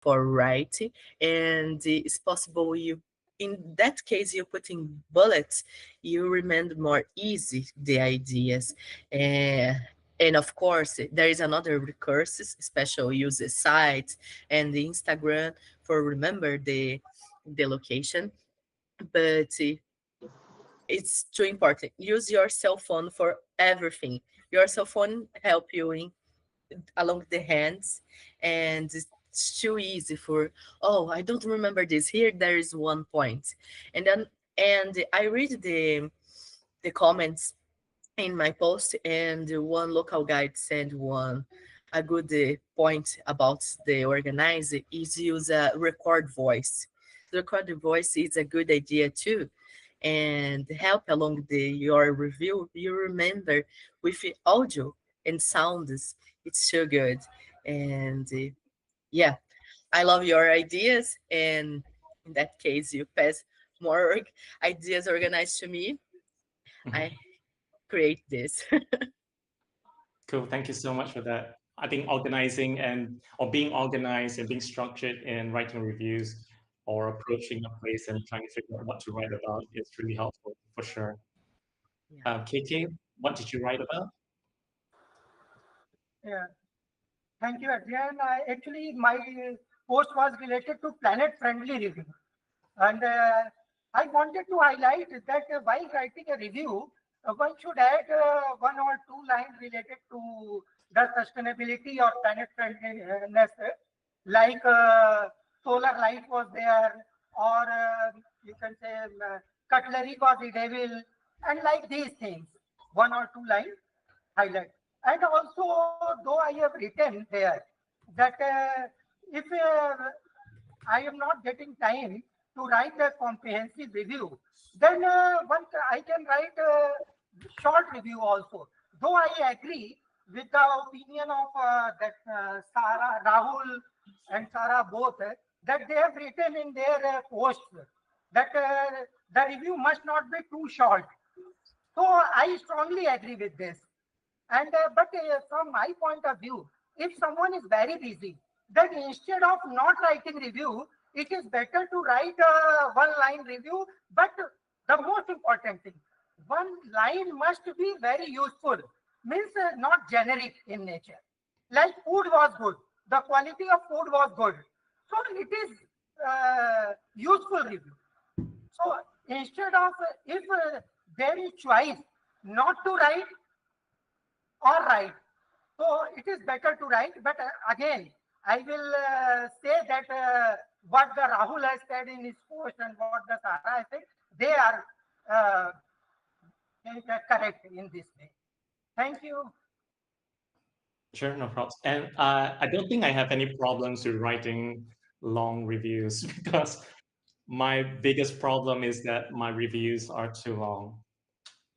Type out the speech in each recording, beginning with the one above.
for write, and it's possible you, in that case, you put in bullets, you remember more easy the ideas. And of course, there is another recurses, special uses sites and the Instagram for remember the location. But it's too important. Use your cell phone for everything. Your cell phone help you in along the hands, and it's too easy for, oh, I don't remember this. Here there is one point. And I read the comments in my post, and one local guide sent one a good point about the organizer is use a record voice. The record voice is a good idea too, and help along your review. You remember with the audio and sounds. It's so good, and yeah, I love your ideas. And in that case, you pass more ideas organized to me. Mhm. I create this. Cool. Thank you so much for that. I think organizing or being organized and being structured in writing reviews or approaching a place and trying to figure out what to write about is really helpful for sure. Yeah. KK, what did you write about? Yeah. Thank you, Adrian. Actually, my post was related to planet-friendly review. And I wanted to highlight that while writing a review, one should add one or two lines related to the sustainability or planet friendliness, like solar light was there, or you can say cutlery was edible, and like these things, one or two lines highlight. And also, though I have written there that if I am not getting time to write a comprehensive review, then I can write a short review also. Though I agree with the opinion of that Sarah, Rahul, and Sarah both, that they have written in their posts that the review must not be too short. So I strongly agree with this. And but from my point of view, if someone is very busy, then instead of not writing review, it is better to write a one line review. But the most important thing, one line must be very useful, means not generic in nature. Like food was good, the quality of food was good. So it is useful review. So instead of if there is choice not to write or write, so it is better to write. But again, I will say that what the Rahul has said in his post and what the Sara has said, they are uh, correct in this way. Thank you. Sure, no problems. And I don't think I have any problems with writing long reviews because my biggest problem is that my reviews are too long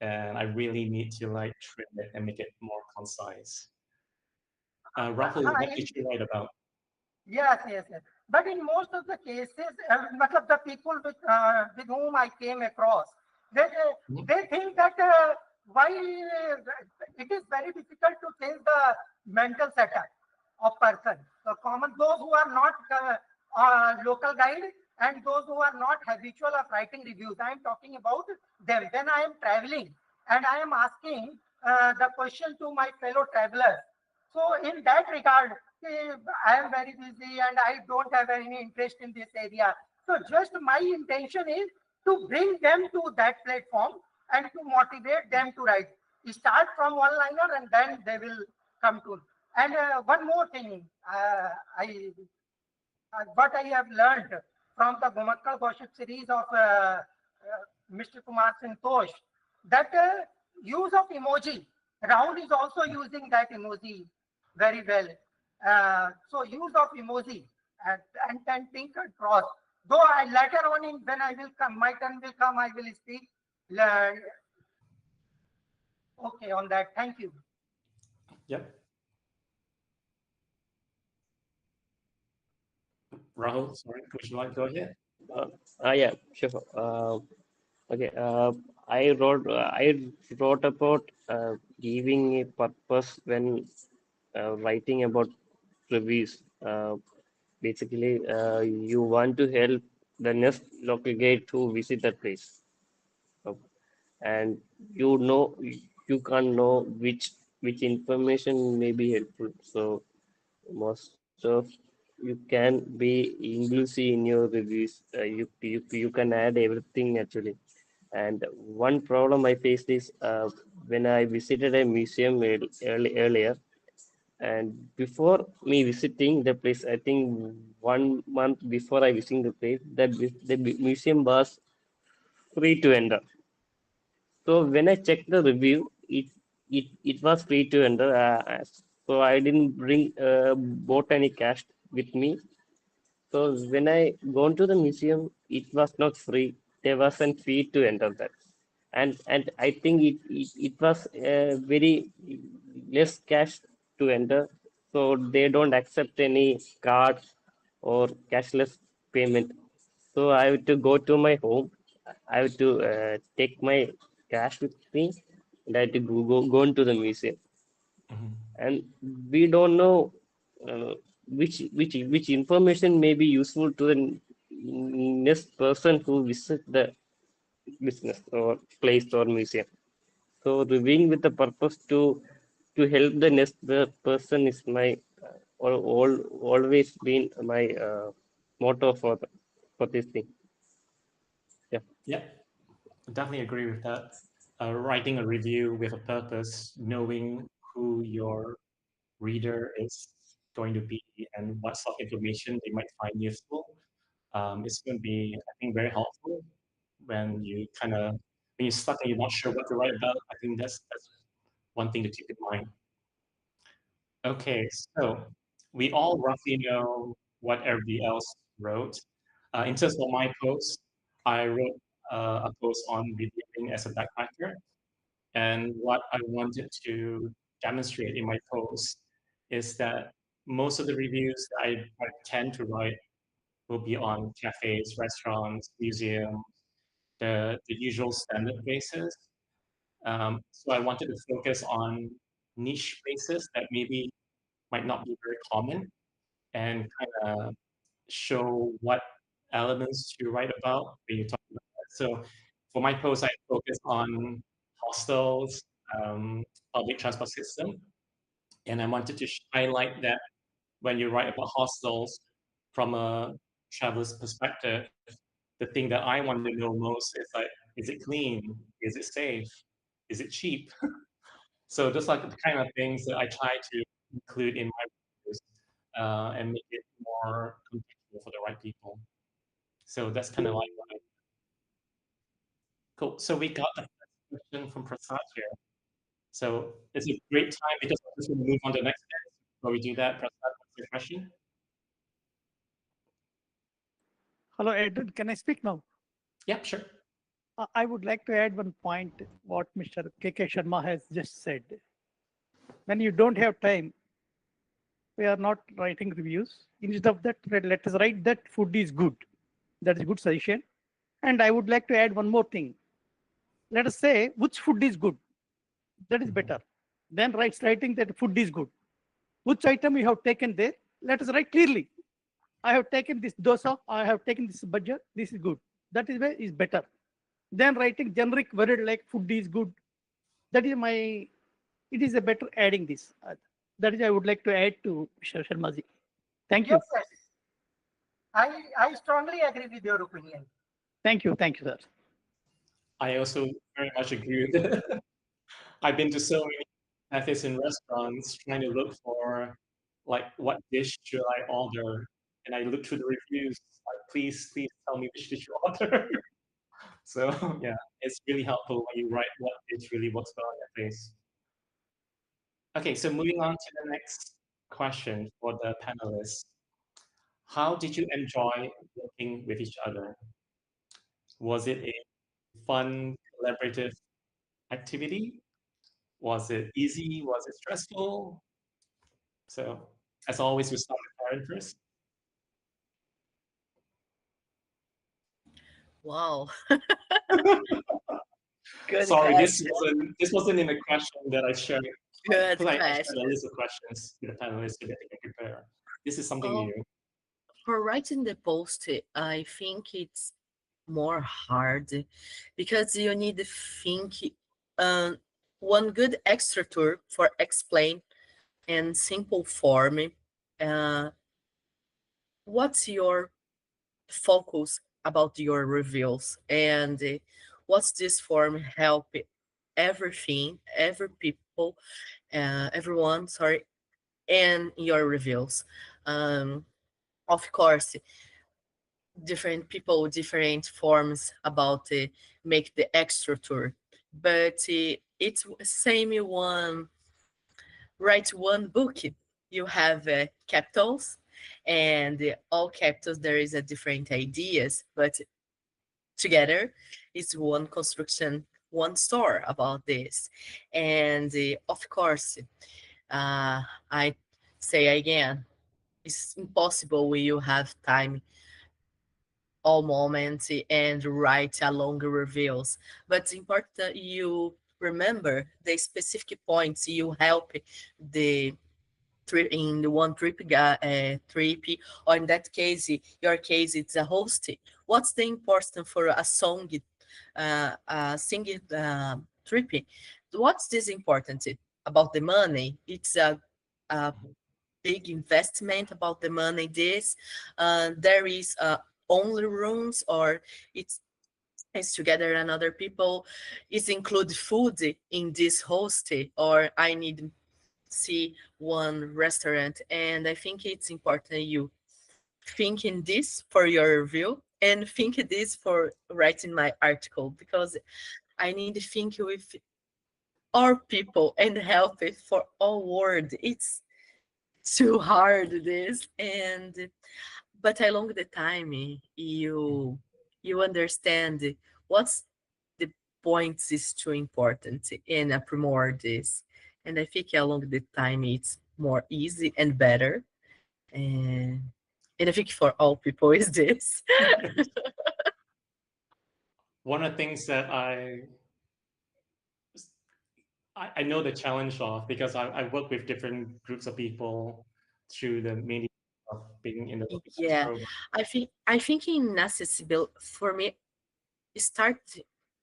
and I really need to like trim it and make it more concise. Rahul, what I, did you write about? yes, yes, yes. But in most of the cases, matlab the people with whom I came across, Mhm. they think that why it is very difficult to change the mental setup of person. So common those who are not local guide and those who are not habitual of writing reviews. I am talking about them. When I am traveling and I am asking the question to my fellow travelers. So in that regard, I am very busy and I don't have any interest in this area. So just my intention is to bring them to that platform and to motivate them to write. Start from one liner and then they will come to. And one more thing, what I have learned from the Gomakkal Gossip series of Mr. Kumar Santosh, that use of emoji. Rahul is also using that emoji very well. So use of emoji and then think and cross. Though I later on in when I will come, my turn will come, I will speak. Okay, on that. Thank you. Yep. Rahul, sorry, would you like to go ahead? Uh, yeah, sure. Okay. I wrote about giving a purpose when writing about reviews. Basically, you want to help the next local guide to visit that place. So, and you can't know which information may be helpful. So most of you can be inclusive in your reviews. You can add everything actually. And one problem I faced is when I visited a museum earlier, and before me visiting the place, I think 1 month before I visiting the place, the museum was free to enter. So when I checked the review, it was free to enter. So I didn't bring bought any cash with me. So when I gone to the museum, it was not free. There wasn't fee to enter that, and I think it was very less cash to enter. So they don't accept any card or cashless payment. So I have to go to my home. I have to take my cash with me, and I have to go into the museum. Mhm. And we don't know uh, which information may be useful to the next person who visit the business or place or museum. So reviewing with the purpose to help the next person is my always been my motto for this thing. Yeah. Yeah, definitely agree with that. Writing a review with a purpose, knowing who your reader is going to be and what sort of information they might find useful, it's going to be, I think, very helpful when you kind of when you're stuck and you're not sure what to write about. I think that's one thing to keep in mind. Okay, so we all roughly know what everybody else wrote. In terms of my post, I wrote a post on living as a backpacker, and what I wanted to demonstrate in my post is that most of the reviews that I tend to write will be on cafes, restaurants, museums, the usual standard places. So I wanted to focus on niche places that maybe might not be very common and kind of show what elements to write about when you talk about that. So for my post, I focus on hostels, public transport system, and I wanted to highlight that when you write about hostels from a traveler's perspective, the thing that I want to know most is like, is it clean? Is it safe? Is it cheap? So those are the kind of things that I try to include in my reviews and make it more contextual for the right people. So that's kind of like what I, cool. So we got the first question from Prasad here. So it's a great time because I'm just going to move on to the next step. Before we do that, Prasad, what's your question? Hello, Adrian. Can I speak now? Yeah, sure. I would like to add one point what Mr. K.K. Sharma has just said. When you don't have time, we are not writing reviews. Instead of that, let us write that food is good. That is a good suggestion. And I would like to add one more thing. Let us say which food is good. That is better. Then writing that food is good. Which item you have taken there? Let us write clearly. I have taken this dosa. I have taken this budget. This is good. That is where is better. Then writing generic word like food is good. That is my. It is a better adding this. That is I would like to add to Mr. Sharmaji. Thank Yes, you. yes. I strongly agree with your opinion. Thank you. Thank you, sir. I also very much agree with it. I've been to so many cafes and restaurants trying to look for like what dish should I order, and I look through the reviews. Like, please tell me which dish you order. So yeah, it's really helpful when you write what dish really works well on your face. Okay, so moving on to the next question for the panelists. How did you enjoy working with each other? Was it a fun, collaborative activity? Was it easy? Was it stressful? So, as always, we start with Karen first. Wow, good Sorry, question. this wasn't in the question that I shared Good because I shared a question. list of questions with the panelists so that they can prepare. This is something Oh, new. For writing the post, I think it's more hard because you need to think um, one good structure for explain and simple form. Uh, what's your focus about your reviews and what's this form help everything, every people, everyone, sorry, and your reviews. Um, of course, different people, different forms about make the extra tour, but it's same one write one book. You have capitals, and all capitals there is a different ideas, but together it's one construction, one store about this. And of course, I say again, it's impossible when you have time all moments and write a longer reviews. But it's important that you remember the specific points you help the trip in the one trip trip, or in that case your case it's a host. What's the important for a song singing trip? What's this important about the money? It's a big investment about the money. This there is only rooms, or it's together and other people. It's include food in this host, or I need see one restaurant. And I think it's important you think in this for your review and think this for writing my article, because I need to think with our people and help it for all world. It's too hard this. And but along the time you understand what's the points is too important and promote this. And I think along the time it's more easy and better. And I think for all people is this. One of the things that I know the challenge of, because I work with different groups of people through the media of being in the localguides Yeah, program. I think in accessibility for me, start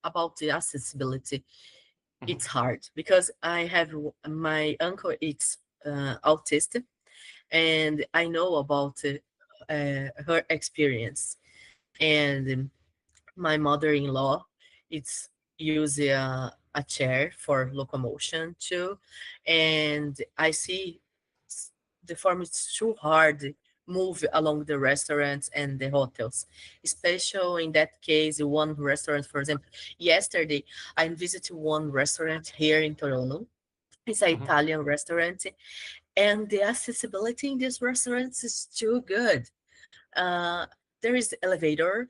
about the accessibility. It's Mhm, hard because I have my uncle. It's autistic, and I know about her experience. And my mother-in-law, it's use a chair for locomotion too, and I see the form is too hard move along the restaurants and the hotels, especially in that case one restaurant. For example, yesterday I visited one restaurant here in Toronto. It's an mhm, Italian restaurant, and the accessibility in these restaurants is too good. uh, there is elevator,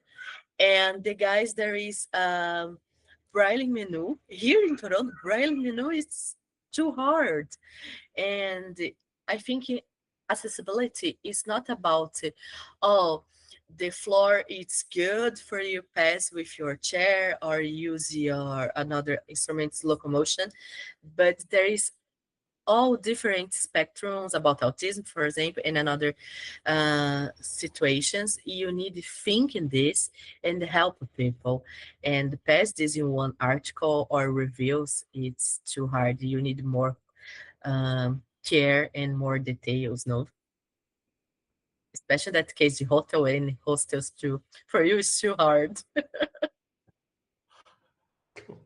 and the guys there is braille menu here in Toronto. Braille menu is too hard. And I think accessibility is not about oh, the floor it's good for you pass with your chair or use your another instruments locomotion, but there is all different spectrums about autism, for example, and another situations. You need to think in this and help people. And pass this in one article or reviews, it's too hard. You need more care and more details, no? Especially that case, the hotel and hostels too. For you, it's too hard. cool.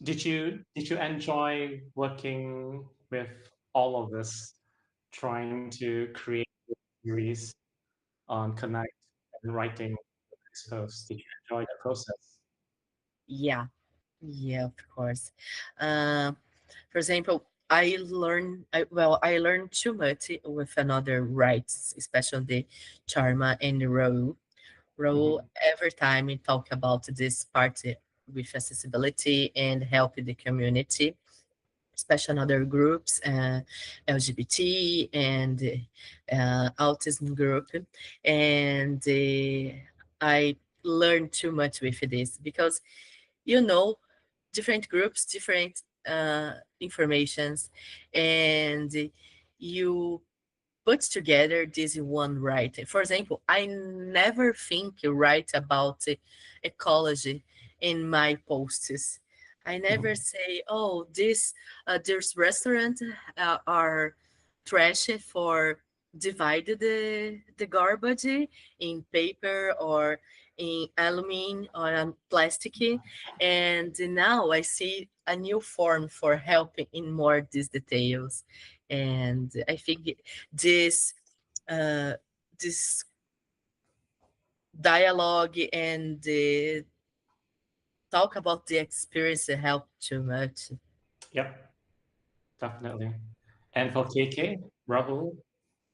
Did you enjoy working with all of us, trying to create a series on Connect and writing this post? Did you enjoy the process? Yeah, yeah, of course. Um, for example, I learned too much with another writes, especially the Sharma and the Rahul. Rahul, Mhm, every time we talk about this part with accessibility and help the community, especially other groups, LGBT and autism group. And I learned too much with this because, you know, different groups, different informations, and you put together this in one writing. For example, I never think write about ecology in my posts. I never say, "Oh, this restaurant are trash for divided the garbage in paper or in aluminum or plastic." And now I see a new form for helping in more these details, and I think this uh, this dialogue and the talk about the experience help too much. Yep, definitely. And for KK, Rahul,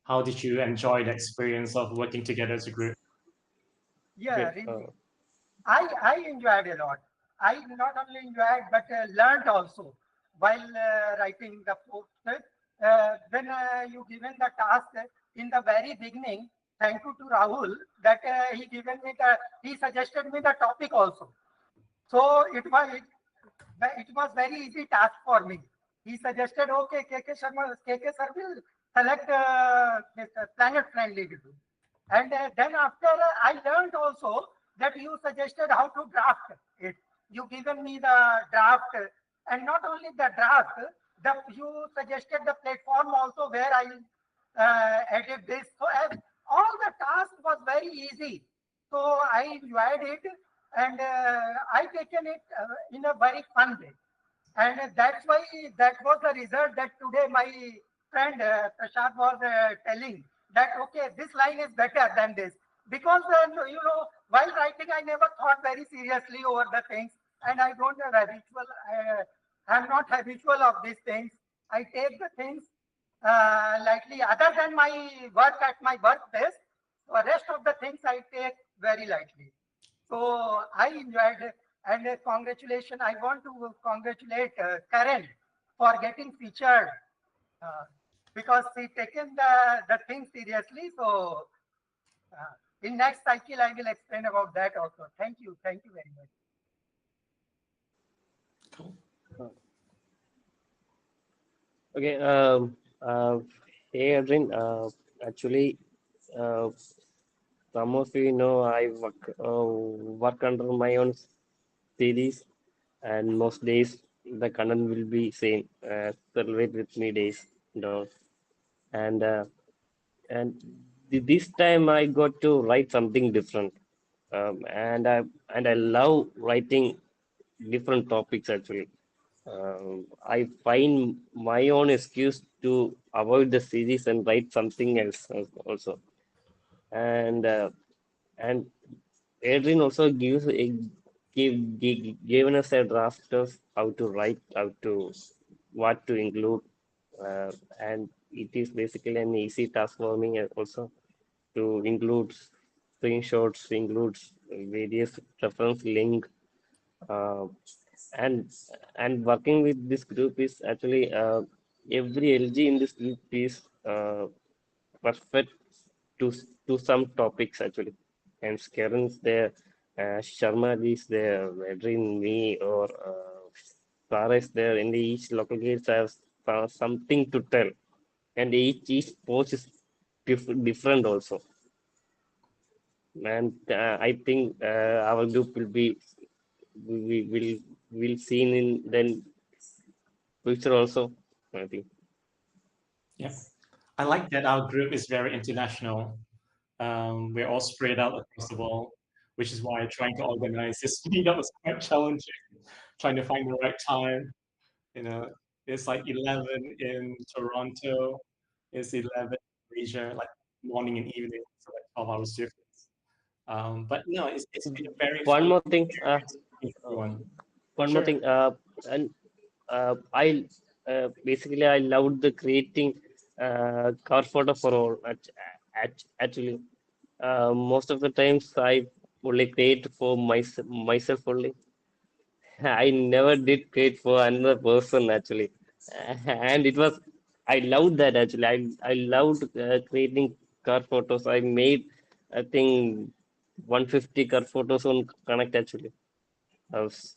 how did you enjoy the experience of working together as a group? Yeah, Okay. really. I enjoyed a lot. I not only enjoyed but learned also while writing the post. When you given the task in the very beginning, thank you to Rahul that he suggested me the topic also. So it was very easy task for me. He suggested, okay, KK sir will select this planet friendly review. And then after I learned also that you suggested how to draft it. You given me the draft, and not only the draft, you suggested the platform also where I added this. So all the task was very easy. So I enjoyed it, and I taken it in a very fun way. And that's why that was the result that today my friend Prashad was telling that, okay, this line is better than this. Because, while writing, I never thought very seriously over the things. And I don't have habitual, I'm not habitual of these things. I take the things lightly, other than my work at my workplace. The rest of the things I take very lightly. So I enjoyed it. And congratulations. I want to congratulate Karen for getting featured uh, because she taken the thing seriously. So in next cycle, I will explain about that also. Thank you. Thank you very much. Cool. Okay. Hey, Adrian. Actually, uh, some of you know I work under my own series, and most days the content will be same. Celebrate with me days, and and this time I got to write something different, and I love writing different topics actually. I find my own excuse to avoid the series and write something else also. And and Adrian also given us a draft of how to write, how to what to include, and it is basically an easy task for me also to include screenshots, includes various reference link, uh, and working with this group is actually every LG in this group is perfect to some topics actually. And Karen's there, Sharma is there, Adrian, me, or Sarah is there. In the each local gates have something to tell, and each post is different also. And I think our group will be we will seen in then future also. I think. Yeah. I like that our group is very international. We're all spread out across the world, which is why trying to organize this meetup was quite challenging. Trying to find the right time. You know, it's like 11 in Toronto, it's 11 in Asia, like morning and evening, so like 12 hours difference. But no, it's been a very One fun more thing. experience meeting Uh, everyone. one more Sure. thing. And I basically I loved the creating car photo for all. Actually, most of the times I only create for myself only. I never did create for another person actually, and it was I loved that actually. I loved creating car photos. I made I think 150 car photos on Connect actually.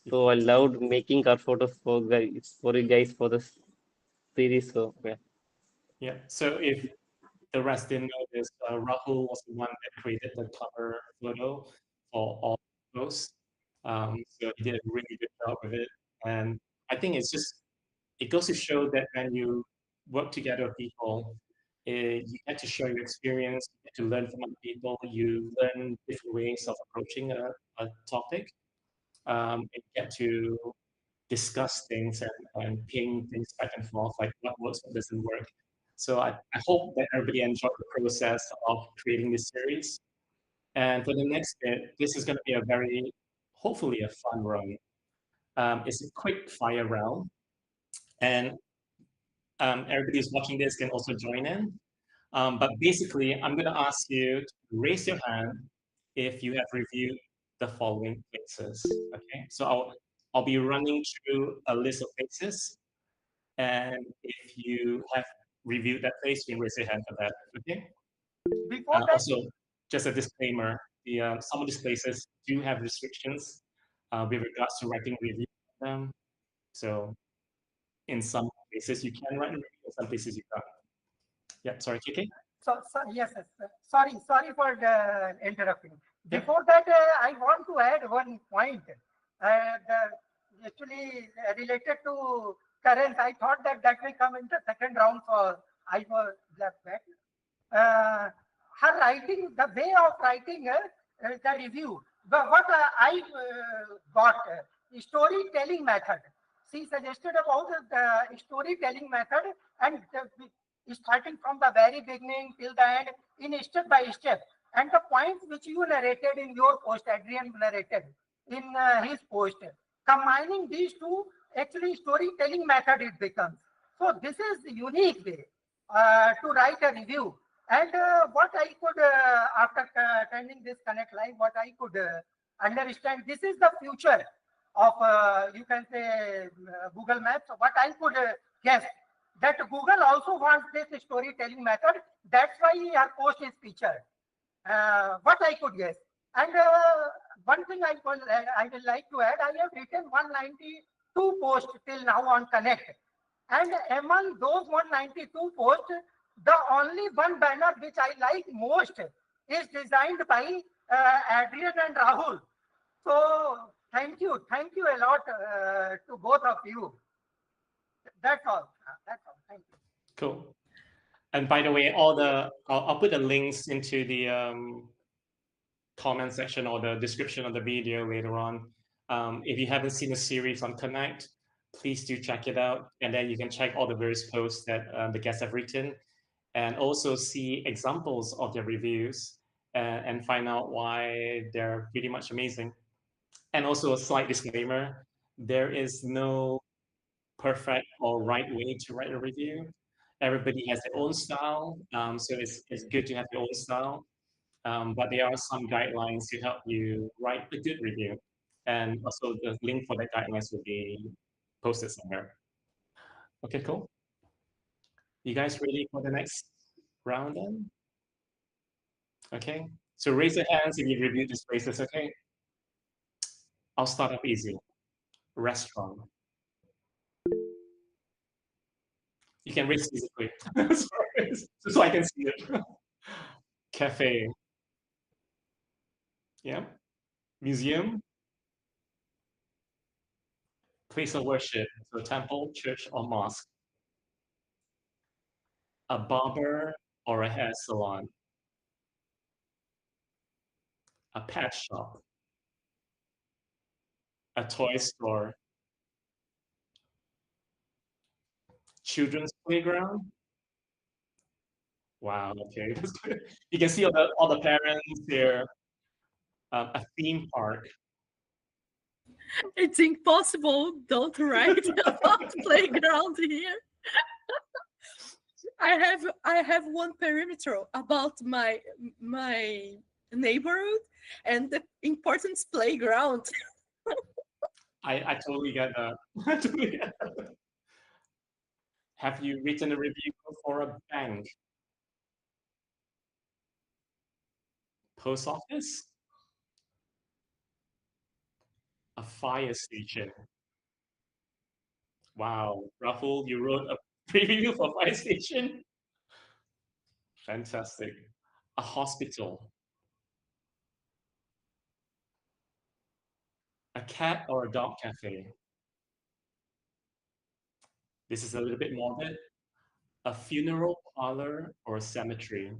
So I loved making car photos for you guys for the series. So yeah. Yeah. So if the rest didn't know this, Rahul was the one that created the cover photo for all posts. So he did a really good job with it. And I think it goes to show that when you work together with people, you get to share your experience, you get to learn from other people, you learn different ways of approaching a topic, and you get to discuss things and ping things back and forth, like what works, what doesn't work. So I hope that everybody enjoyed the process of creating this series. And for the next bit, this is going to be a very, hopefully a fun run. It's a quick fire round. And everybody who's watching this can also join in. But basically, I'm going to ask you to raise your hand if you have reviewed the following places. Okay, so I'll be running through a list of places, and if you have reviewed that place, you can raise your hand for that. Okay. Before that, Also, just a disclaimer: some of these places do have restrictions with regards to writing reviews of them. So, in some places you can write a review, in some places you can't. Yeah, sorry, KK. yes, yes. Sorry for the interrupting. Yeah. Before that, I want to add one point. Actually related to current, I thought that that will come in the second round for I was left back. Her writing, the way of writing the review, but what I got storytelling method. She suggested about the storytelling method and starting from the very beginning till the end in step by step. And the points which you narrated in your post, Adrian narrated in his post, combining these two, actually storytelling method it becomes. So this is the unique way to write a review. And what I could, after attending this Connect Live, what I could understand, this is the future of, you can say, Google Maps. What I could guess, that Google also wants this storytelling method. That's why our post is featured. What I could guess. And one thing I will like to add, I have written 192 posts till now on Connect. And among those 192 posts, the only one banner which I like most is designed by Adrian and Rahul. So thank you a lot to both of you. That's all. That's all. Thank you. Cool. And by the way, I'll put the links into the comment section or the description of the video later on. If you haven't seen the series on Connect, please do check it out. And then you can check all the various posts that the guests have written and also see examples of their reviews and find out why they're pretty much amazing. And also a slight disclaimer, there is no perfect or right way to write a review. Everybody has their own style, so it's good to have your own style. But there are some guidelines to help you write a good review. And also the link for that guidelines will be posted somewhere. Okay, cool. You guys ready for the next round then? Okay, so raise your hands if you reviewed these places, okay? I'll start off easy. Restaurant. You can raise physically. Sorry, so I can see it. Cafe. Yeah. Museum. Place of worship. So temple, church, or mosque. A barber or a hair salon. A pet shop. A toy store. Children's playground. Wow, okay. You can see all the parents there. A theme park. It's impossible. Don't write about playground here. I have one perimeter about my neighborhood and the importance playground. I totally get that. I totally get that. Have you written a review for a bank? Post office? A fire station? Wow, Rahul, you wrote a review for fire station? Fantastic. A hospital, a cat or a dog cafe. This is a little bit morbid. A funeral parlor or a cemetery.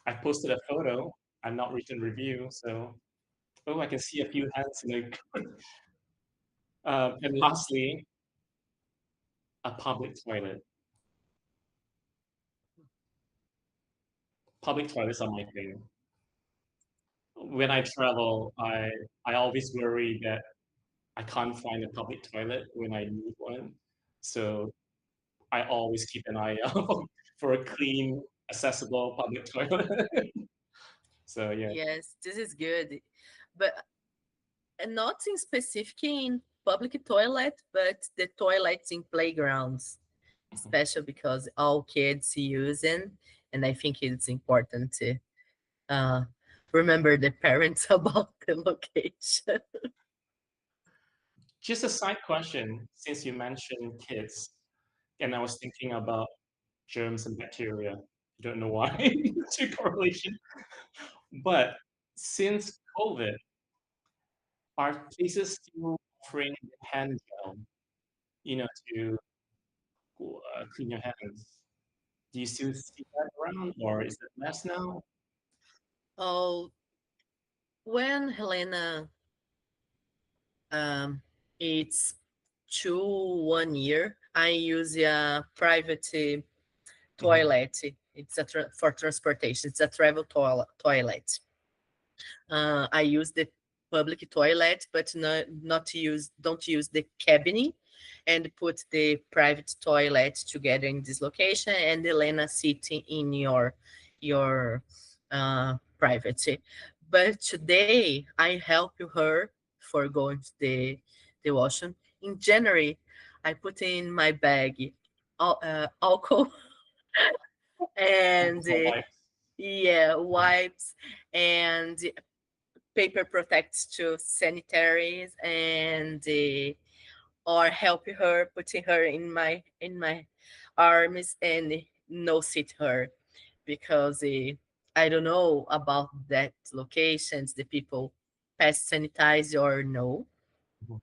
I posted a photo. I'm not written review, so oh, I can see a few hands in the. And lastly, a public toilet. Public toilets are my thing. When I travel, I always worry that I can't find a public toilet when I need one. So I always keep an eye out for a clean, accessible public toilet. So yeah. Yes, this is good. But not in specific in public toilet, but the toilets in playgrounds, especially because all kids using, and I think it's important to uh, remember the parents about the location. Just a side question, since you mentioned kids, and I was thinking about germs and bacteria. I don't know why, to correlation. But since COVID, are places still offering hand gel, to clean your hands? Do you still see that around, or is it less now? Oh, when Helena, um, it's 1 year, I use a private Mhm. toilet. It's for transportation. It's a travel toilet. I use the public toilet, but not use don't use the cabin, and put the private toilet together in this location, and Elena sitting in your private. But today I help her for going to the washroom. In January, I put in my bag alcohol and Alcohol wipes. yeah, Mhm. wipes and paper protects to sanitaries, and or help her putting her in my arms and no sit her, because I don't know about that locations the people pass sanitize or no. Mhm.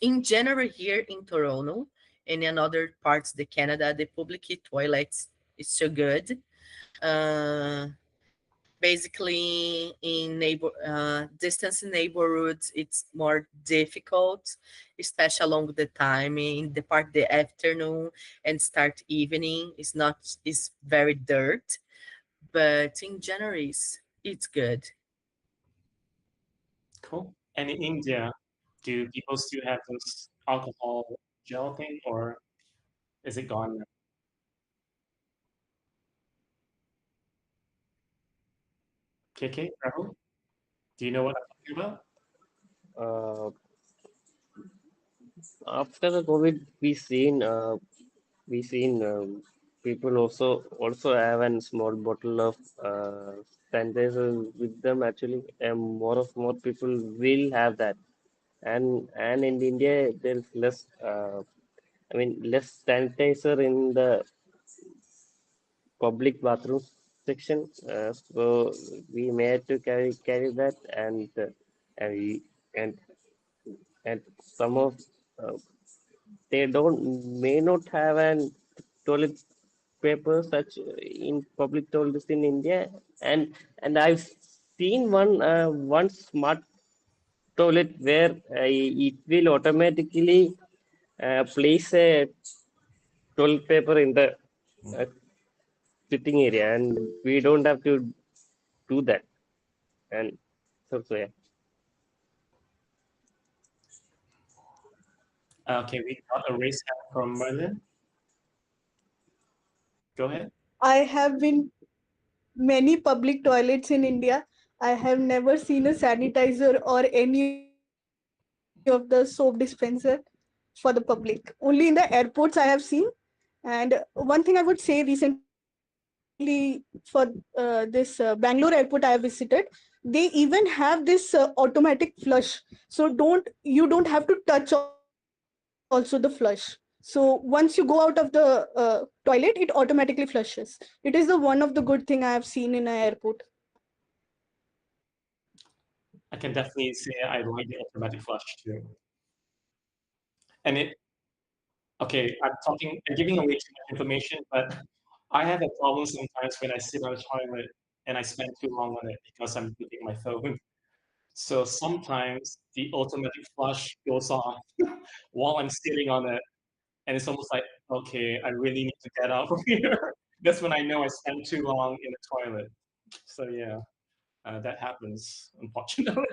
In general, here in Toronto and in other parts of the Canada, the public toilets is so good. uh Basically in distance neighborhoods it's more difficult, especially along the time in the part the afternoon and start evening is not is very dirt, but in general it's good. Cool. And in India, do people still have this alcohol gel thing, or is it gone now? KK, Rahul, do you know what I'm talking about? Uh, After the COVID, we seen people also have a small bottle of sanitizer with them actually, and more people will have that. And in India, there's less. Less sanitizer in the public bathroom section. So we may have to carry that, and we, and some of uh, they don't may not have an toilet paper such in public toilets in India, and I've seen one smart toilet where it will automatically place a toilet paper in the uh, sitting area, and we don't have to do that. And so yeah. Okay, we got a raise hand from Merlin. Go ahead. I have been many public toilets in India. I have never seen a sanitizer or any of the soap dispenser for the public. Only in the airports I have seen. And one thing I would say, recently for this Bangalore airport I have visited, they even have this automatic flush. So you don't have to touch also the flush. So that is very convenient. So once you go out of the toilet, it automatically flushes. It is the one of the good thing I have seen in an airport. I can definitely say I like the automatic flush too. And it, okay, I'm giving away too much information, but I have a problem sometimes when I sit on the toilet and I spend too long on it because I'm using my phone. So sometimes the automatic flush goes off while I'm sitting on it, and it's almost like, okay, I really need to get out from here. That's when I know I spent too long in the toilet. So yeah, that happens, unfortunately.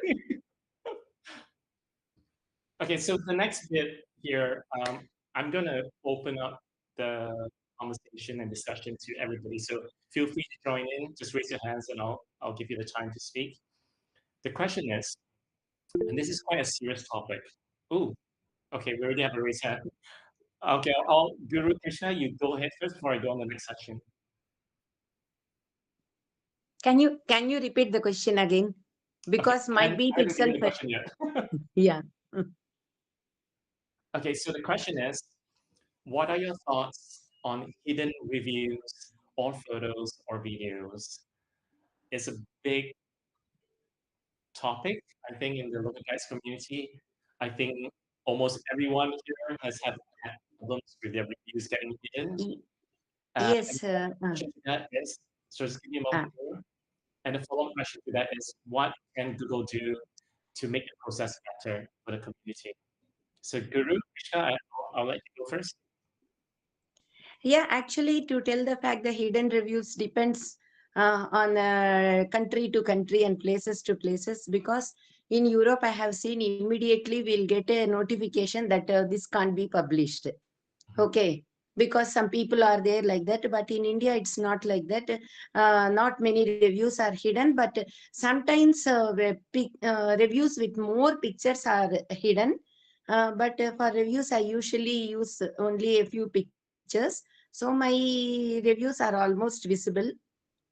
Okay, so the next bit here, I'm gonna open up the conversation and discussion to everybody. So feel free to join in. Just raise your hands, and I'll give you the time to speak. The question is, and this is quite a serious topic. Ooh, okay, we already have a raised hand. Okay, I'll Guru Krishna, you go ahead first before I go on the next section. Can you repeat the question again? Because Okay, my beat I haven't given itself. the question yet. Yeah. Okay, so the question is, what are your thoughts on hidden reviews or photos or videos? It's a big topic, I think, in the local guides community. I think almost everyone here has had problems with their reviews getting hidden. Y- And Yes. the question to that is, so just give me a moment here. And the follow-up question to that is, what can Google do to make the process better for the community? So Guru, Krishna, I'll let you go first. Yeah, actually, to tell the fact, the hidden reviews depends on country to country and places to places. Because in Europe, I have seen immediately we'll get a notification that this can't be published. Okay, because some people are there like that, but in India it's not like that. Not many reviews are hidden, but sometimes reviews with more pictures are hidden. But for reviews, I usually use only a few pictures, so my reviews are almost visible.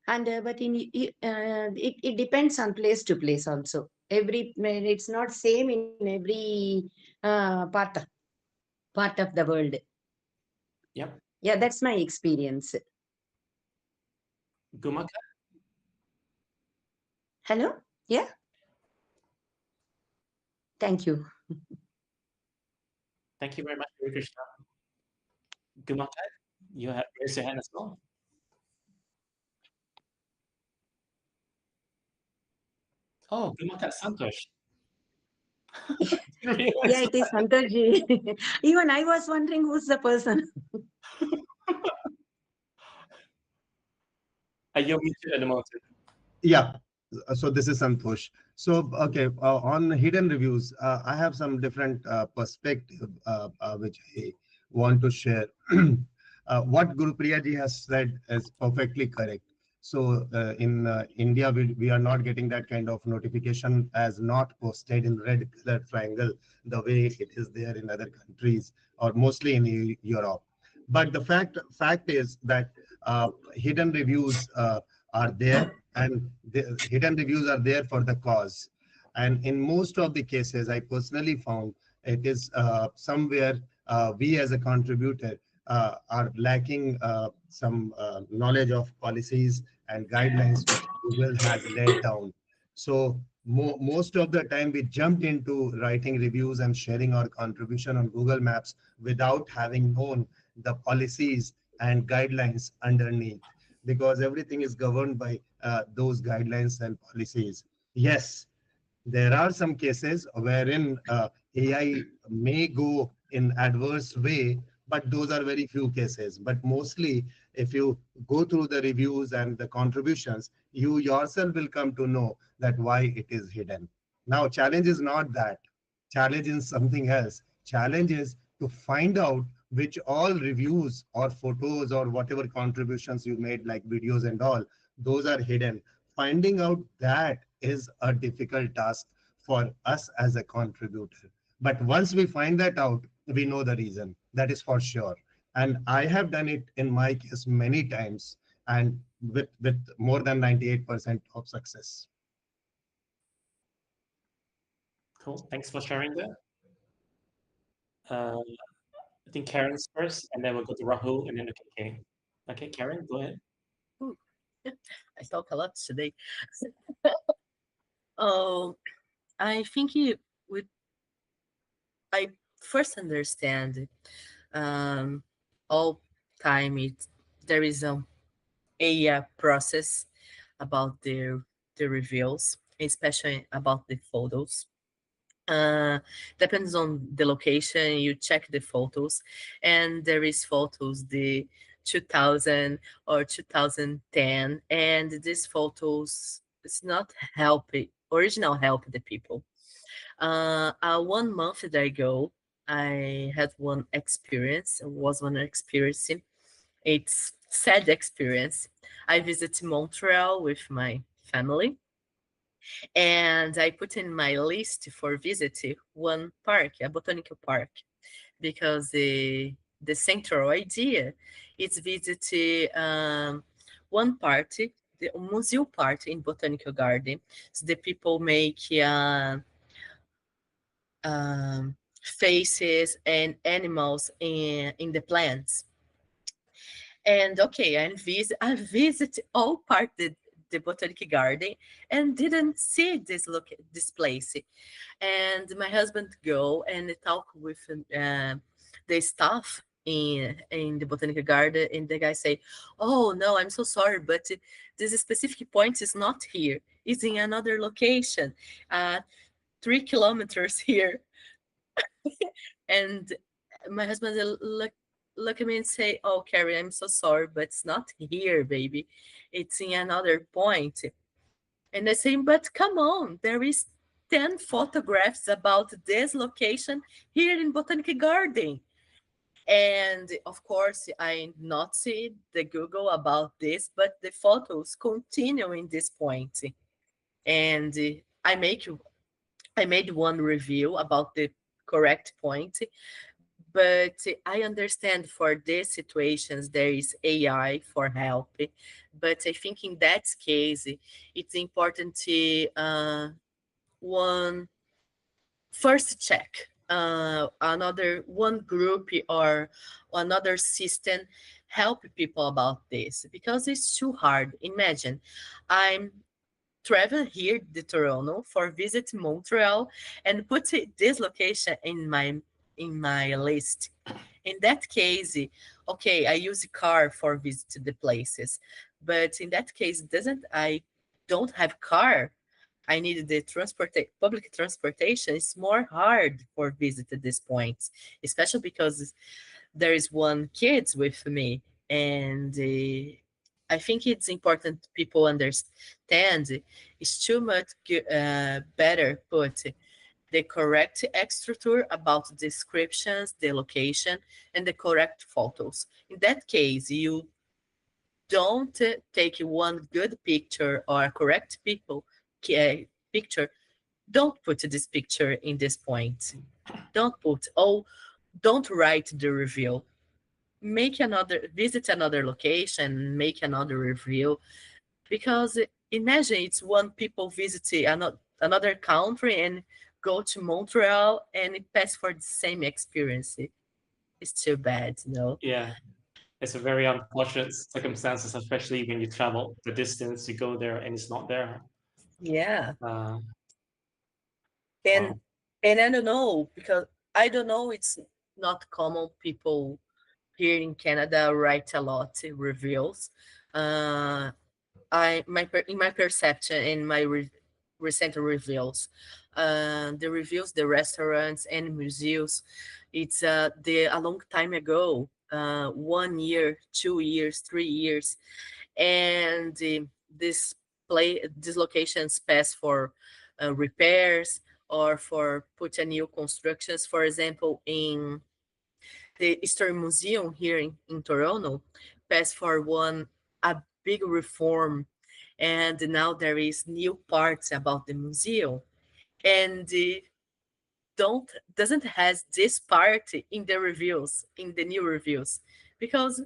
And but it depends on place to place also. It's not same in every part of the world. Yep. Yeah, that's my experience. Gumaka, Hello? Yeah, thank you. thank you very much, Guru Krishna. Gumaka, you have raised your hand as well. Oh, Gumaka Santosh. Didn't realize Yeah, it is that. Santoshi. Even I was wondering who's the person. You're muted at the moment. Yeah. So this is Santosh. So okay, on hidden reviews, I have some different perspective which I want to share. What Guru Priya ji has said is perfectly correct. So in India, we are not getting that kind of notification as not posted in red color triangle the way it is there in other countries or mostly in Europe. But the fact is that hidden reviews are there, and the hidden reviews are there for the cause. And in most of the cases, I personally found it is somewhere we as a contributor are lacking some knowledge of policies and guidelines which Google has laid down. So most of the time we jumped into writing reviews and sharing our contribution on Google Maps without having known the policies and guidelines underneath, because everything is governed by those guidelines and policies. Yes, there are some cases wherein AI may go in adverse way, but those are very few cases. But mostly, if you go through the reviews and the contributions, you yourself will come to know that why it is hidden. Now, challenge is not that. Challenge is something else. Challenge is to find out which all reviews or photos or whatever contributions you made, like videos and all, those are hidden. Finding out that is a difficult task for us as a contributor. But once we find that out, we know the reason. That is for sure. And I have done it in my case many times, and with more than 98% of success. Cool. Thanks for sharing that. Uh, I think Karen's first, and then we'll go to Rahul, and then okay. Okay, Karen, go ahead. Ooh, I talk a lot today. Oh, I think we I first understand um, all time there is a process about the reveals, especially about the photos. Uh, Depends on the location. You check the photos, and there is photos the 2000 or 2010, and these photos it's not helping original help the people. 1 month ago, I had one experience. It was one experience. It's sad experience. I visited Montreal with my family, and I put in my list for visit one park, a botanical park, because the central idea is visit one part, the museum part in botanical garden. So the people make faces and animals in the plants. And okay, I visit all part the botanic garden and didn't see this place. And my husband go and talk with the staff in the botanical garden, and the guy say, "Oh no, I'm so sorry, but this specific point is not here. It's in another location, 3 kilometers here." And my husband look at me and say, "Oh, Carrie, I'm so sorry, but it's not here, baby. It's in another point." And I say, "But come on, there is 10 photographs about this location here in Botanic Garden." And of course, I not see the Google about this, but the photos continue in this point. And I made one review about the correct point, but I understand for these situations there is AI for help. But I think in that case, it's important to one first check another one group or another system help people about this because it's too hard. Imagine I'm travel here to Toronto for visit Montreal and put this location in my list. In that case, okay, I use a car for visit the places, but in that case, doesn't I don't have car. I need the public transportation. It's more hard for visit at this point, especially because there is one kid with me, and I think it's important people understand it's too much better put the correct structure about descriptions, the location, and the correct photos. In that case, you don't take one good picture or a correct picture. Don't put this picture in this point. Don't put, oh, don't write the review. Make another, visit another location, make another review. Because imagine it's one people visit another country and go to Montreal and it pass for the same experience. It's too bad, you know? Yeah, it's a very unfortunate circumstances, especially when you travel the distance, you go there and it's not there. Yeah. Uh, And wow. and I don't know because I don't know it's not common people here in Canada write a lot reviews. Uh, in my perception in my recent reviews, the reviews, the restaurants and museums, it's a long time ago, 1 year, 2 years, 3 years, and these locations pass for repairs or for put a new constructions. For example, in the History Museum here in Toronto, passed for one a big reform, and now there is new parts about the museum, and don't doesn't has this part in the reviews in the new reviews because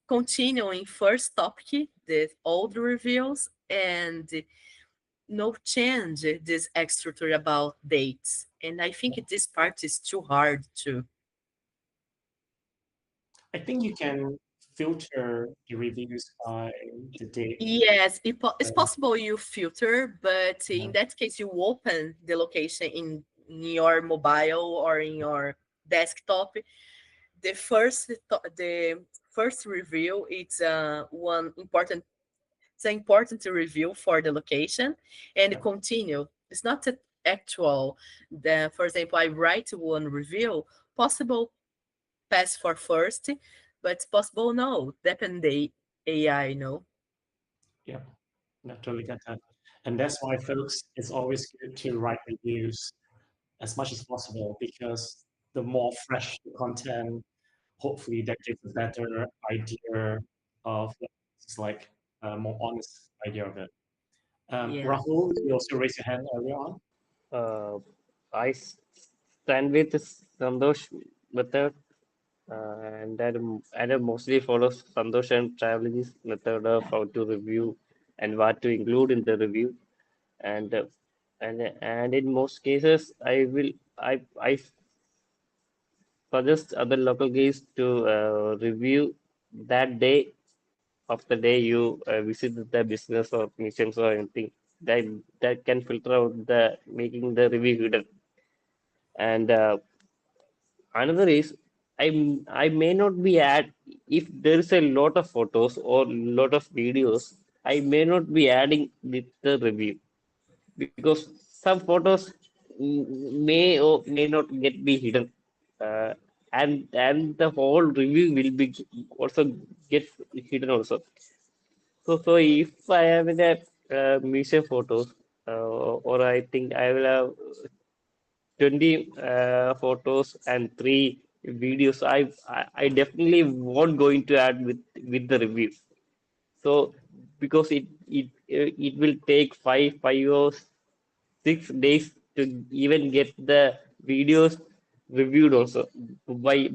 continuing first topic the old reviews and no change this extra about dates, and I think this part is too hard to I think you can filter the reviews by the date. Yes, it's uh, possible you filter, but yeah, in that case, you open the location in your mobile or in your desktop. The first review, it's an important review for the location, and yeah, continue. It's not an actual. For example, I write one review, possible pass for first, but it's possible no, depend the AI, no. yeah. No, totally get that. And that's why, folks, it's always good to write reviews as much as possible, because the more fresh the content, hopefully that gives a better idea of it's like a more honest idea of it. Yeah. Rahul, you also raised your hand earlier on. Uh, I stand with Sandosh method, and I mostly follow Sandosh and Traveling's method of how to review and what to include in the review. And and in most cases, I suggest other local guides to review that day of the day you visit the business or missions or anything that can filter out the making the review hidden. And another is I may not be add if there is a lot of photos or lot of videos. I may not be adding with the review because some photos may or may not get be hidden, uh, and the whole review will be also get hidden also. So if I have the museum photos, or I think I will have 20 photos and 3 videos, I definitely won't going to add with the review. So because it will take 5 or 6 days to even get the videos reviewed also by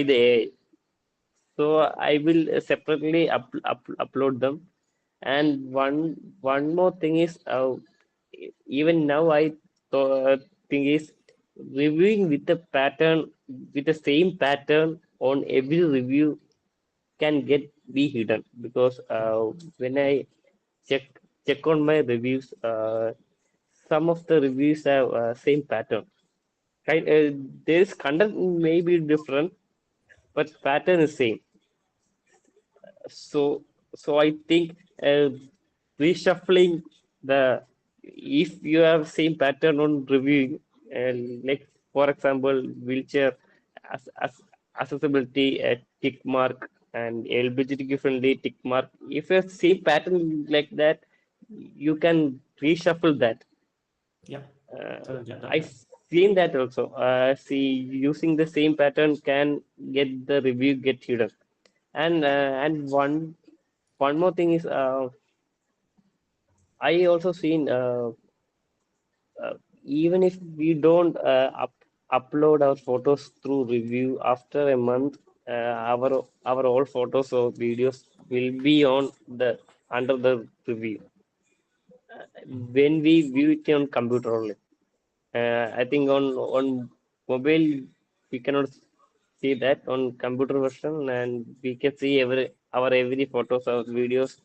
the AI. So I will separately upload them. And one more thing is, even now think is reviewing with the pattern with the same pattern on every review can get be hidden, because when I check check on my reviews, some of the reviews have same pattern. There is content may be different, but pattern is same. So I think reshuffling the if you have same pattern on reviewing, like for example wheelchair as accessibility tick mark and LGBTQ friendly tick mark. If you have same pattern like that, you can reshuffle that. Yeah, uh, totally get that. I've seen that also. See, using the same pattern can get the review get hidden. And one more thing is, I also seen, even if we don't upload our photos through review after a month, our old photos or videos will be on the under the review when we view it on computer only. I think on mobile we cannot see that. On computer version, and we can see every photos or videos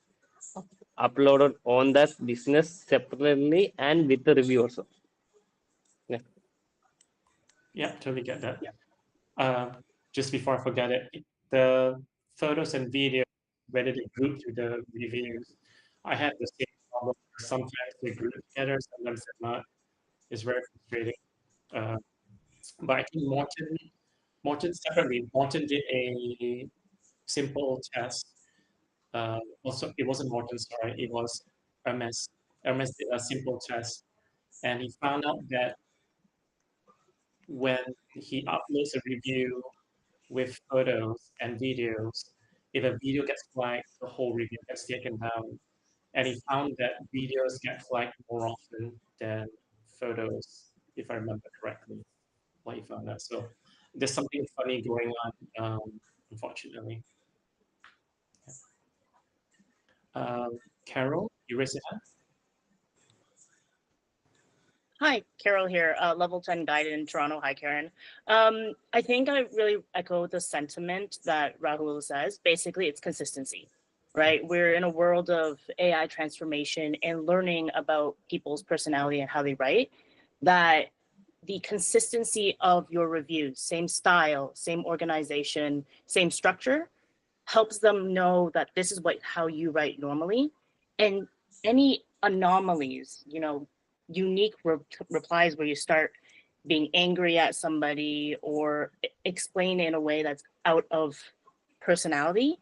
uploaded on that business separately and with the review also. Yeah. Yeah, totally get that. Uh, just before I forget it, the photos and videos, whether they group to the reviews, I had the same problem. Sometimes they group together, sometimes they're not. It's very frustrating. Uh, but I think Morton separately, Morton did a simple test. Also, it wasn't Morton, sorry, it was Hermes. Hermes did a simple test, and he found out that when he uploads a review with photos and videos, if a video gets flagged, the whole review gets taken down. And he found that videos get flagged more often than photos, if I remember correctly. What he found out. So there's something funny going on, unfortunately. Carol, you raised your hand? Hi, Carol here, level 10 guide in Toronto. Hi, Karen. I think I really echo the sentiment that Rahul says. Basically, it's consistency, right? We're in a world of AI transformation and learning about people's personality and how they write, that the consistency of your reviews, same style, same organization, same structure, helps them know that this is what how you write normally, and any anomalies, unique replies where you start being angry at somebody or explain in a way that's out of personality,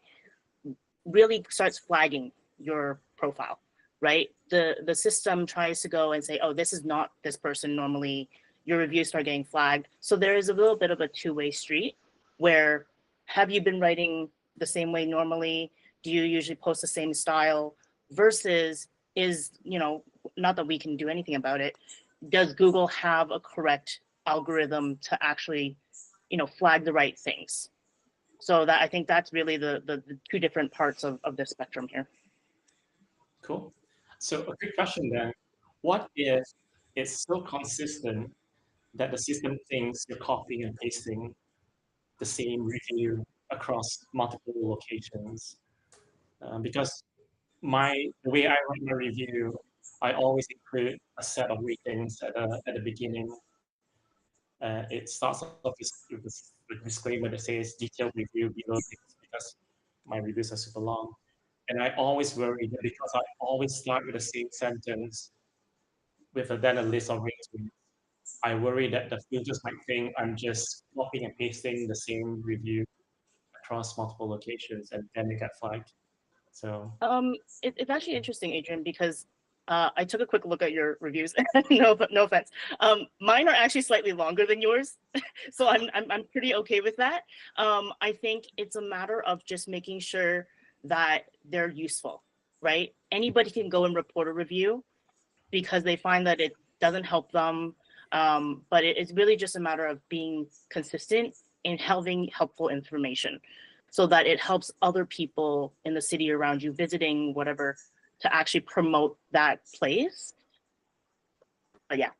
really starts flagging your profile, right? The system tries to go and say, oh, this is not this person normally. Your reviews start getting flagged. So there is a little bit of a two-way street where, have you been writing the same way normally? Do you usually post the same style? Versus is, not that we can do anything about it, does Google have a correct algorithm to actually, flag the right things? So that, I think that's really the two different parts of the spectrum here. Cool. So a quick question then. What if it's so consistent that the system thinks you're copying and pasting the same review across multiple locations? Because the way I write my review, I always include a set of ratings at the beginning. It starts off with a disclaimer that says detailed review below this because my reviews are super long. And I always worry that because I always start with the same sentence with then a list of ratings, I worry that the filters might think I'm just copying and pasting the same review across multiple locations and then they get flagged. So It's actually interesting, Adrian, because I took a quick look at your reviews. No offense. Mine are actually slightly longer than yours, so I'm pretty okay with that. I think it's a matter of just making sure that they're useful, right? Anybody can go and report a review because they find that it doesn't help them. But it's really just a matter of being consistent in having helpful information so that it helps other people in the city around you visiting whatever to actually promote that place. But yeah.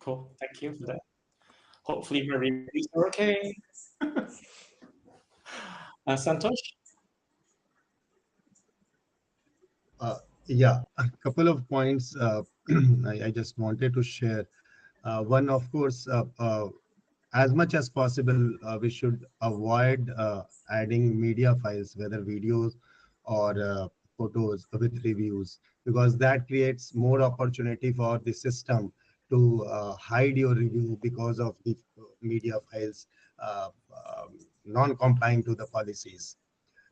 cool. Thank you for that. Hopefully my reviews are okay. Santosh? Yeah, a couple of points I just wanted to share. One, of course, as much as possible, we should avoid adding media files, whether videos or photos with reviews, because that creates more opportunity for the system to hide your review because of the media files non-complying to the policies.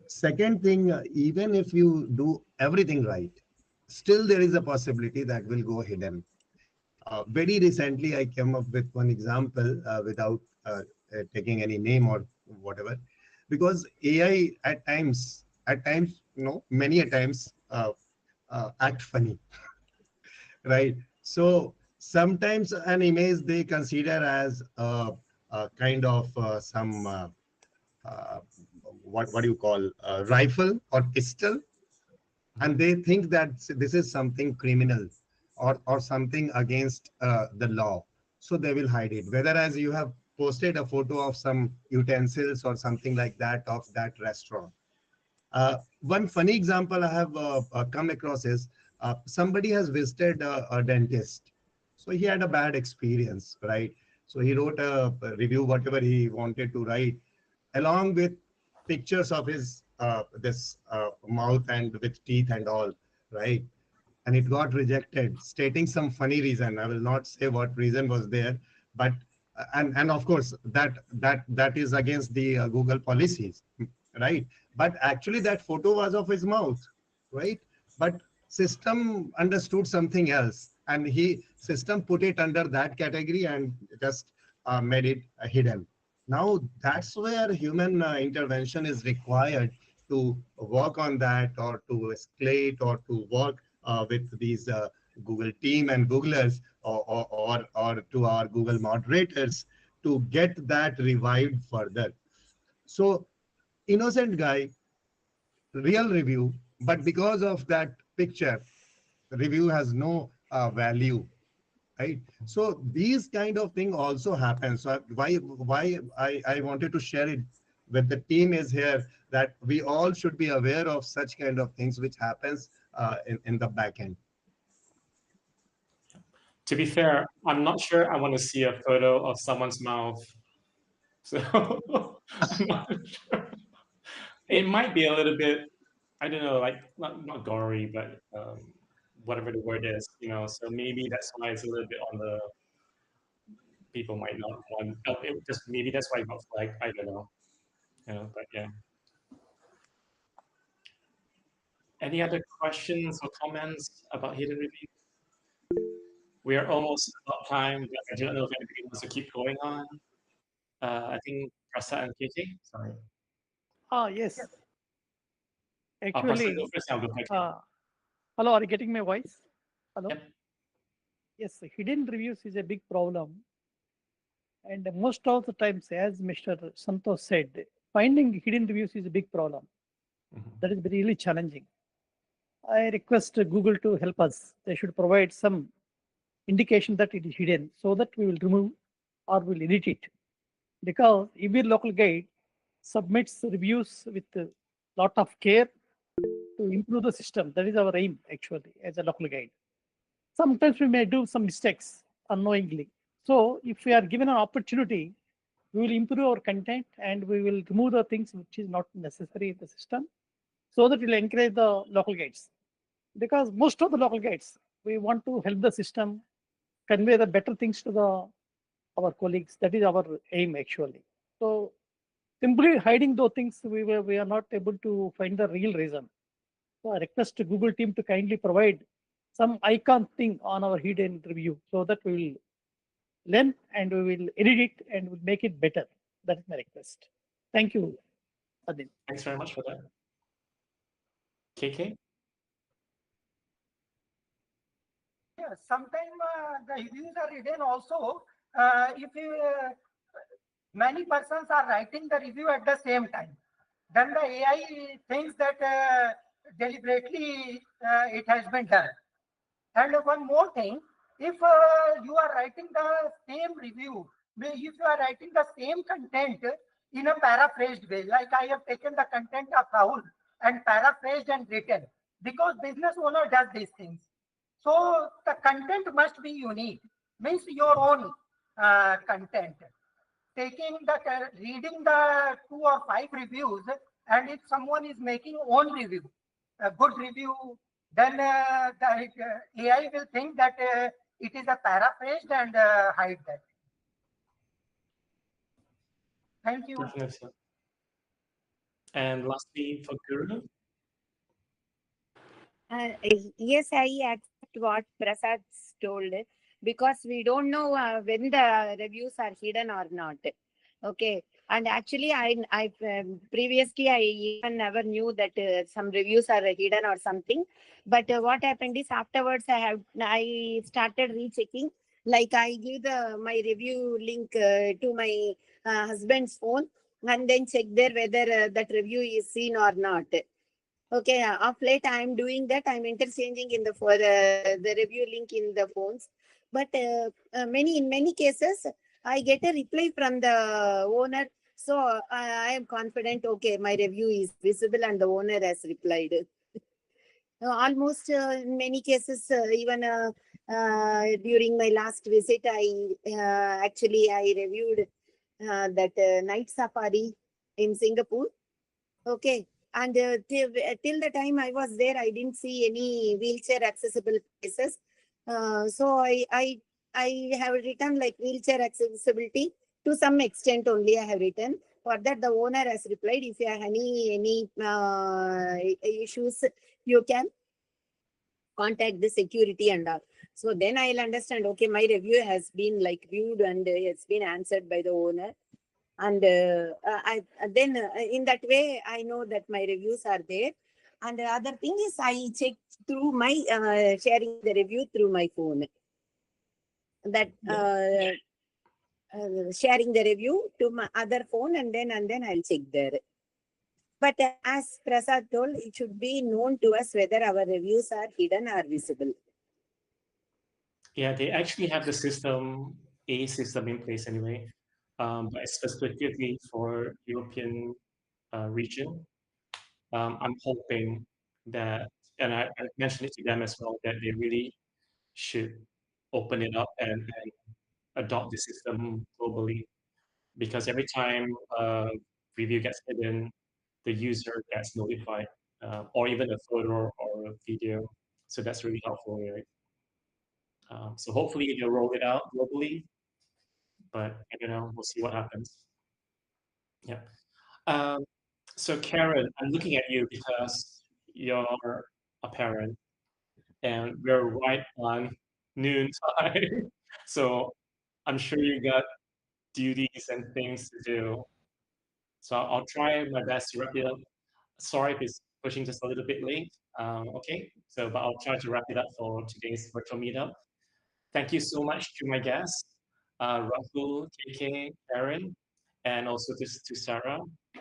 Second thing, even if you do everything right, still there is a possibility that will go hidden. Very recently, I came up with one example without taking any name or whatever, because AI at times, many a times act funny, right? So sometimes an image they consider as a kind of some uh, what do you call rifle or pistol, and they think that this is something criminal or something against the law, so they will hide it, whether as you have posted a photo of some utensils or something like that of that restaurant. One funny example I have come across is somebody has visited a dentist, so he had a bad experience, right? So he wrote a review, whatever he wanted to write, along with pictures of his this mouth and with teeth and all, right? And it got rejected, stating some funny reason. I will not say what reason was there, but and of course that is against the Google policies, right? But actually that photo was of his mouth, right? But system understood something else, and he system put it under that category and just made it hidden. Now that's where human intervention is required to work on that, or to escalate, or to work with these Google team and Googlers, or to our Google moderators to get that revived further. So innocent guy, real review, but because of that picture, review has no value. right? So these kind of thing also happen. So why I wanted to share it with the team is here, that we all should be aware of such kind of things which happens in the back end. To be fair, I'm not sure I want to see a photo of someone's mouth. So I'm not sure. It might be a little bit, I don't know, like not gory, but whatever the word is, you know. So maybe that's why it's a little bit on the people might not want. Just maybe that's why it got flagged. I don't know. You know, but yeah. Any other questions or comments about hidden reviews? We are almost about time, but I don't know if anybody wants to keep going on. I think Prasad and KK. Sorry. Yes. Prasad, Actually, go first. I'll go back. hello, are you getting my voice? Hello? Yep. Yes, hidden reviews is a big problem. And most of the times, as Mr. Santosh said, finding hidden reviews is a big problem. That is really challenging. I request Google to help us. They should provide some indication that it is hidden so that we will remove or will edit it. Because every local guide submits reviews with a lot of care to improve the system. That is our aim actually as a local guide. Sometimes we may do some mistakes unknowingly. So if we are given an opportunity, we will improve our content and we will remove the things which is not necessary in the system so that it will encourage the local guides. Because most of the local guides, we want to help the system convey the better things to our colleagues. That is our aim actually. So simply hiding those things, we are not able to find the real reason. So I request Google team to kindly provide some icon thing on our hidden review so that we will learn and we will edit it and we'll make it better. That is my request. Thank you, Adin. Thanks very much for that. KK? Yeah, sometimes the reviews are hidden also. If many persons are writing the review at the same time, then the AI thinks that deliberately it has been done. And one more thing, if you are writing the same review, if you are writing the same content in a paraphrased way, like I have taken the content of Rahul and paraphrased and written, because business owner does these things. So the content must be unique, means your own content. Reading the 2 or 5 reviews, and if someone is making own review, a good review, then the AI will think that it is a paraphrased and hide that. Thank you. Definitely. And lastly, for Guru. Yes, I accept what Prasad told, because we don't know when the reviews are hidden or not. Okay, and actually, I previously I even never knew that some reviews are hidden or something. But what happened is afterwards I started rechecking. Like I give my review link to my husband's phone and then check there whether that review is seen or not. Okay, of late I am doing that. I'm interchanging in the review link in the phones, but in many cases I get a reply from the owner. So I am confident. Okay, my review is visible and the owner has replied. Almost in many cases, even during my last visit, I reviewed that night safari in Singapore. Okay. And till the time I was there, I didn't see any wheelchair accessible places. So I have written like wheelchair accessibility to some extent only. I have written. For that, the owner has replied, if you have any issues, you can contact the security and all. So then I'll understand. Okay, my review has been like viewed and it's been answered by the owner. And then in that way, I know that my reviews are there. And the other thing is I check through my sharing the review through my phone. That sharing the review to my other phone and then I'll check there. But as Prasad told, it should be known to us whether our reviews are hidden or visible. Yeah, they actually have the system, a system in place anyway, but specifically for European region. I'm hoping that, and I mentioned it to them as well, that they really should open it up and adopt the system globally, because every time a review gets hidden, the user gets notified, or even a photo or a video. So that's really helpful, right? So hopefully they'll roll it out globally, but you know, we'll see what happens. Yeah. Um, so Karen, I'm looking at you because you're a parent, and we're right on noon time. So I'm sure you got duties and things to do. So I'll try my best to wrap it up. Sorry if it's pushing just a little bit late. Okay, so but I'll try to wrap it up for today's virtual meetup. Thank you so much to my guests, Rahul, KK, Aaron, and also to Sarah.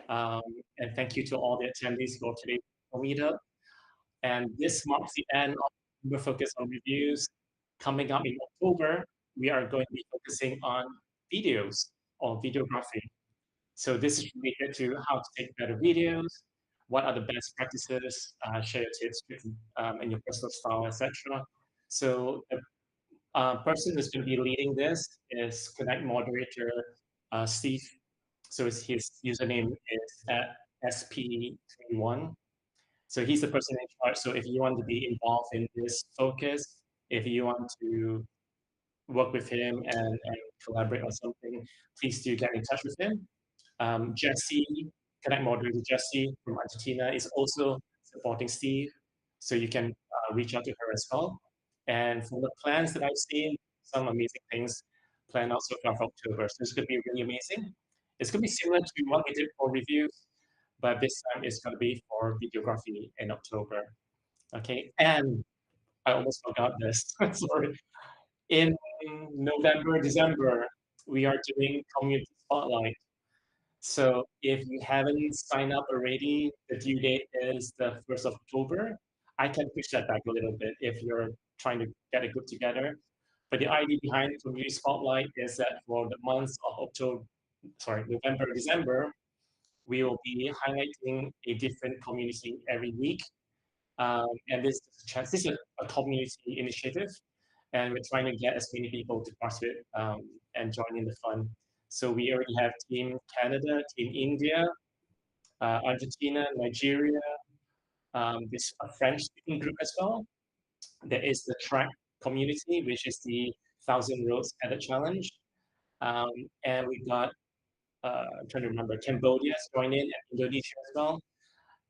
Um, and thank you to all the attendees for today's meetup. And this marks the end of the focus on reviews. Coming up in October, we are going to be focusing on videos or videography. So this is related to how to take better videos, what are the best practices, share your tips and your personal style, etc. So the person who's going to be leading this is Connect moderator Steve. So his username is at SP21. So he's the person in charge. So if you want to be involved in this focus, if you want to work with him and collaborate on something, please do get in touch with him. Jesse, Connect moderator Jesse from Argentina is also supporting Steve. So you can reach out to her as well. And from the plans that I've seen, some amazing things planned out so far for October. So it's going to be really amazing. It's going to be similar to what we did for reviews, but this time it's going to be for videography in October. Okay, and I almost forgot this. Sorry. In November, December, we are doing community spotlight. So if you haven't signed up already, the due date is the 1st of October. I can push that back a little bit if you're trying to get a group together. But the idea behind Community Spotlight is that for the months of November, December, we will be highlighting a different community every week. And this is a community initiative, and we're trying to get as many people to participate and join in the fun. So we already have Team Canada, Team India, Argentina, Nigeria. This a French-speaking group as well. There is the track community, which is the Thousand Roads Edit Challenge, um, and we got I'm trying to remember Cambodia is joining in and Indonesia as well.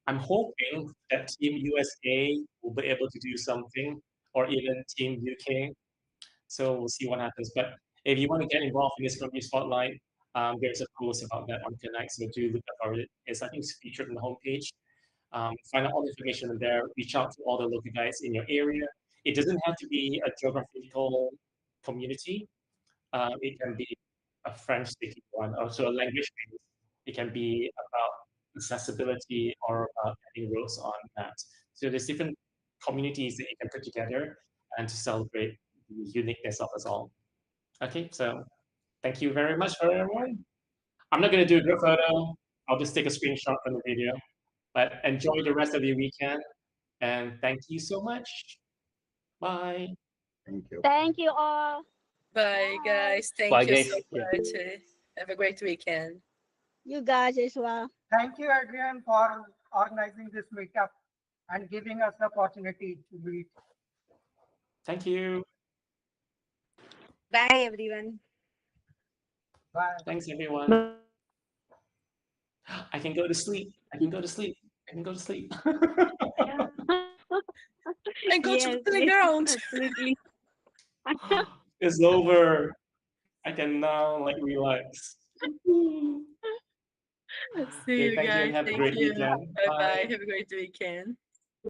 I'm hoping that Team USA will be able to do something, or even Team UK. So we'll see what happens. But if you want to get involved in this community spotlight, there's a post about that on Connect. So do look up for it. It's I think it's featured on the homepage. Find out all the information in there. Reach out to all the local guides in your area. It doesn't have to be a geographical community. It can be a French-speaking one, also a language based. It can be about accessibility or about adding roads on maps. So there's different communities that you can put together and to celebrate the uniqueness of us all. Okay, so thank you very much for everyone. I'm not going to do a group photo. I'll just take a screenshot from the video. But enjoy the rest of your weekend, and thank you so much. Bye. Thank you. Thank you all. Bye, guys. Bye, Thank you so guys. Yeah. much. Have a great weekend. You guys as well. Thank you, Adrian, for organizing this meetup and giving us the opportunity to meet. Thank you. Bye, everyone. Bye. Thanks, everyone. I can go to sleep. I can go to sleep. I can go to sleep. And go to Yes, the yes, playground. absolutely. It's over. I can now like relax. See you Okay, thank you and guys. have a Thank great you. weekend. Bye bye. Bye. Have a great weekend.